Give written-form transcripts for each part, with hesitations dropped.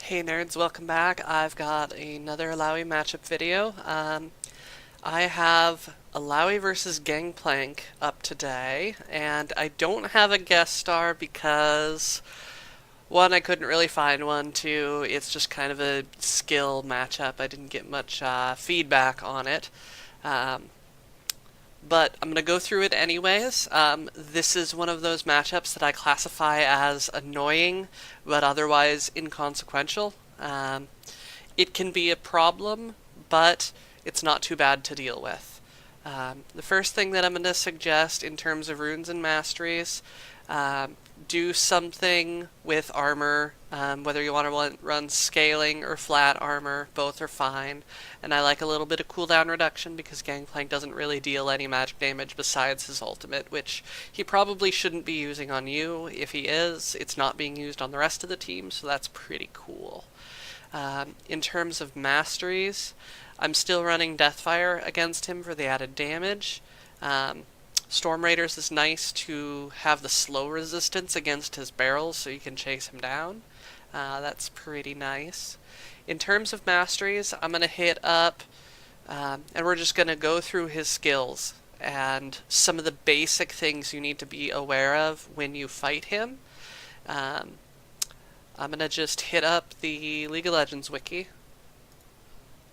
Hey nerds, welcome back. I've got another Illaoi matchup video. I have Illaoi versus Gangplank up today, and I don't have a guest star because, one, I couldn't really find one, two, it's just kind of a skill matchup. I didn't get much feedback on it. Um, but I'm going to go through it anyways. This is one of those matchups that I classify as annoying, but otherwise inconsequential. It can be a problem, but it's not too bad to deal with. The first thing that I'm going to suggest in terms of runes and masteries, do something with armor, whether you want to run scaling or flat armor, both are fine. And I like a little bit of cooldown reduction because Gangplank doesn't really deal any magic damage besides his ultimate, which he probably shouldn't be using on you. If he is, it's not being used on the rest of the team, so that's pretty cool. In terms of masteries, I'm still running Deathfire against him for the added damage. Storm Raiders is nice to have the slow resistance against his barrels so you can chase him down. That's pretty nice. In terms of masteries, I'm going to hit up, and we're just going to go through his skills and some of the basic things you need to be aware of when you fight him. I'm going to just hit up the League of Legends wiki,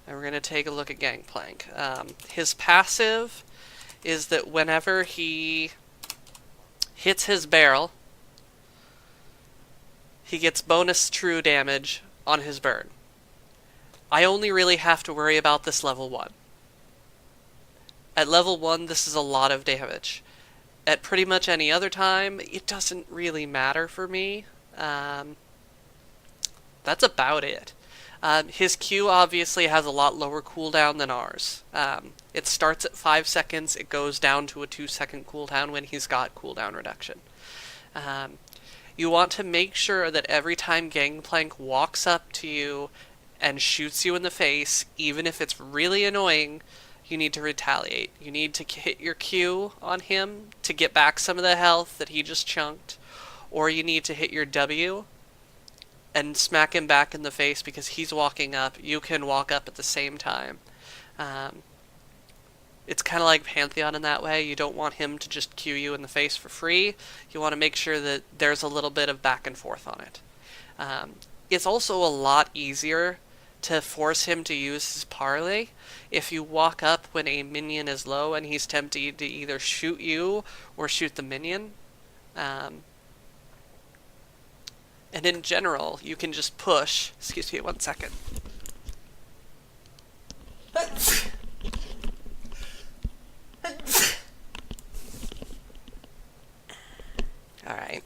and we're going to take a look at Gangplank. His passive is that whenever he hits his barrel, he gets bonus true damage on his burn. I only really have to worry about this level 1. At level 1, this is a lot of damage. At pretty much any other time, it doesn't really matter for me. That's about it. His Q obviously has a lot lower cooldown than ours. It starts at 5 seconds, it goes down to a 2-second cooldown when he's got cooldown reduction. You want to make sure that every time Gangplank walks up to you and shoots you in the face, even if it's really annoying, you need to retaliate. You need to hit your Q on him to get back some of the health that he just chunked, or you need to hit your W and smack him back in the face because he's walking up. You can walk up at the same time. It's kind of like Pantheon in that way. You don't want him to just Q you in the face for free. You want to make sure that there's a little bit of back and forth on it. It's also a lot easier to force him to use his parley if you walk up when a minion is low and he's tempted to either shoot you or shoot the minion. And in general, you can just push. Excuse me 1 second. Alright.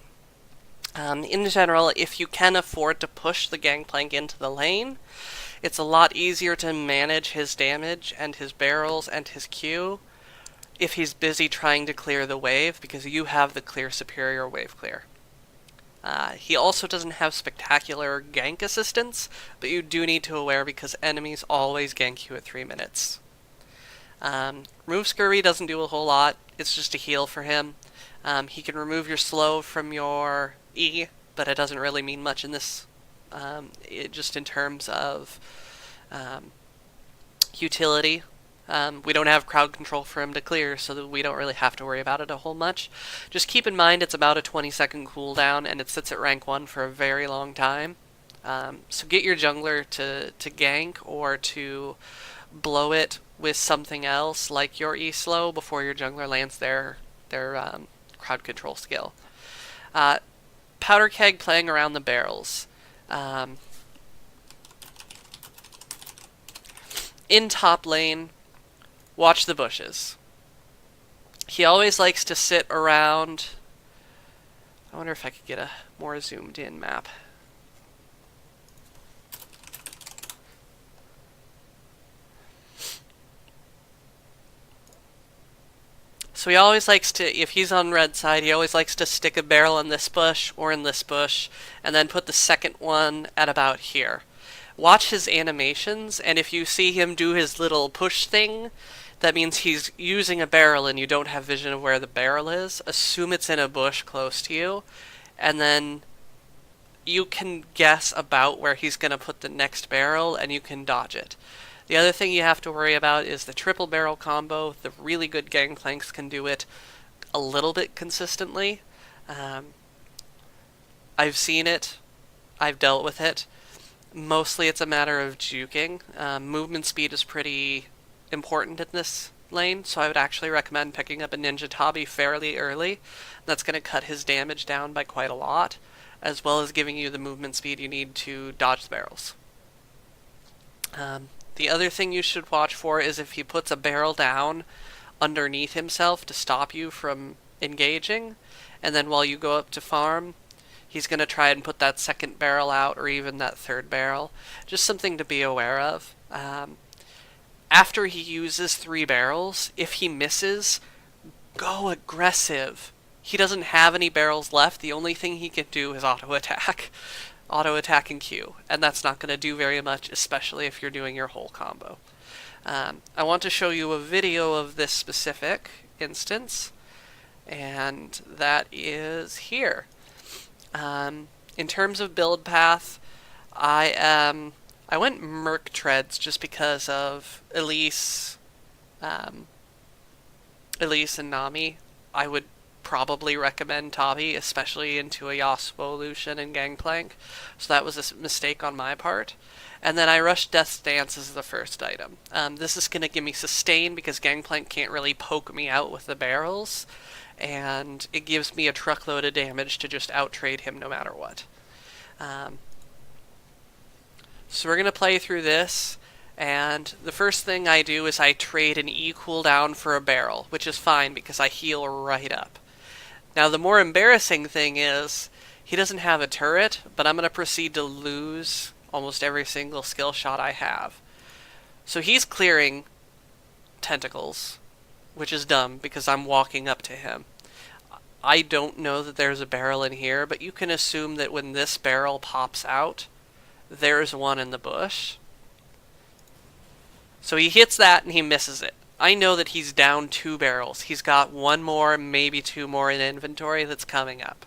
In general, if you can afford to push the Gangplank into the lane, it's a lot easier to manage his damage and his barrels and his Q if he's busy trying to clear the wave because you have the clear superior wave clear. He also doesn't have spectacular gank assistance, but you do need to aware because enemies always gank you at 3 minutes. Remove Scurvy doesn't do a whole lot, it's just a heal for him. He can remove your slow from your E, but it doesn't really mean much in this, just in terms of utility. We don't have crowd control for him to clear, so that we don't really have to worry about it a whole much. Just keep in mind it's about a 20-second cooldown, and it sits at rank 1 for a very long time. So get your jungler to gank or to blow it with something else, like your E-slow, before your jungler lands their crowd control skill. Powder Keg playing around the barrels. In top lane, watch the bushes. He always likes to sit around. I wonder if I could get a more zoomed in map. So he always likes to, if he's on red side, he always likes to stick a barrel in this bush or in this bush, and then put the second one at about here. Watch his animations, and if you see him do his little push thing, that means he's using a barrel and you don't have vision of where the barrel is. Assume it's in a bush close to you, and then you can guess about where he's going to put the next barrel, and you can dodge it. The other thing you have to worry about is the triple barrel combo. The really good Gangplanks can do it a little bit consistently. I've seen it. I've dealt with it. Mostly it's a matter of juking. Movement speed is pretty important in this lane, so I would actually recommend picking up a Ninja Tabi fairly early. That's going to cut his damage down by quite a lot, as well as giving you the movement speed you need to dodge the barrels. The other thing you should watch for is if he puts a barrel down underneath himself to stop you from engaging, and then while you go up to farm, he's going to try and put that second barrel out, or even that third barrel. Just something to be aware of. After he uses 3 barrels, if he misses, go aggressive. He doesn't have any barrels left. The only thing he can do is auto attack. Auto attack and Q. And that's not going to do very much, especially if you're doing your whole combo. I want to show you a video of this specific instance, and that is here. In terms of build path, I went Merc Treads just because of Elise and Nami. I would probably recommend Tabi, especially into a Yasuo Lucian and Gangplank, so that was a mistake on my part. And then I rushed Death's Dance as the first item. This is going to give me sustain because Gangplank can't really poke me out with the barrels, and it gives me a truckload of damage to just out-trade him no matter what. So we're going to play through this, and the first thing I do is I trade an E cooldown for a barrel, which is fine because I heal right up. Now the more embarrassing thing is, he doesn't have a turret, but I'm going to proceed to lose almost every single skill shot I have. So he's clearing tentacles, which is dumb because I'm walking up to him. I don't know that there's a barrel in here, but you can assume that when this barrel pops out, there's one in the bush. So he hits that and he misses it. I know that he's down 2 barrels. He's got 1 more, maybe 2 more in inventory that's coming up.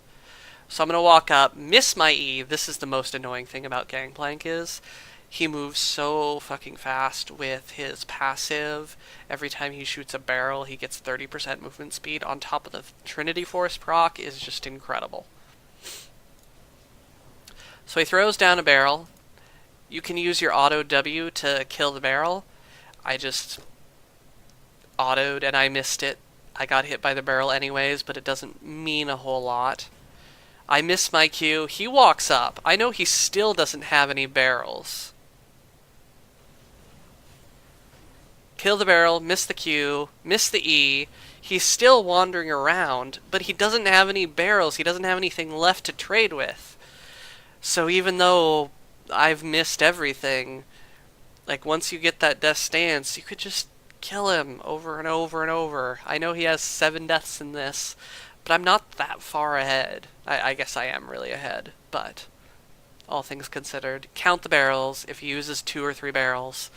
So I'm going to walk up, miss my E. This is the most annoying thing about Gangplank is he moves so fucking fast with his passive. Every time he shoots a barrel, he gets 30% movement speed on top of the Trinity Force proc is just incredible. So he throws down a barrel. You can use your auto W to kill the barrel. I just autoed and I missed it. I got hit by the barrel anyways, but it doesn't mean a whole lot. I miss my Q. He walks up. I know he still doesn't have any barrels. Kill the barrel, miss the Q, miss the E. He's still wandering around, but he doesn't have any barrels. He doesn't have anything left to trade with. So even though I've missed everything, like once you get that death stance, you could just kill him over and over and over. I know he has 7 deaths in this, but I'm not that far ahead. I guess I am really ahead, but all things considered, count the barrels. If he uses 2 or 3 barrels,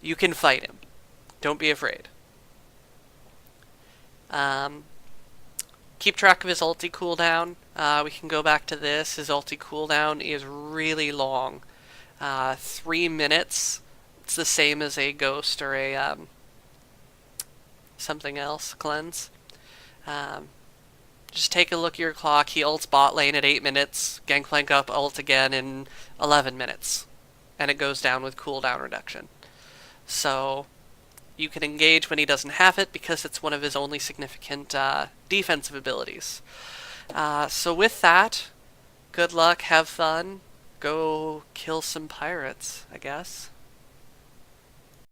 you can fight him. Don't be afraid. Keep track of his ulti cooldown. We can go back to this. His ulti cooldown is really long. 3 minutes. It's the same as a ghost or a something else cleanse. Just take a look at your clock. He ults bot lane at 8 minutes. Gangplank up, ult again in 11 minutes. And it goes down with cooldown reduction. So you can engage when he doesn't have it because it's one of his only significant defensive abilities. So with that, good luck, have fun, go kill some pirates, I guess.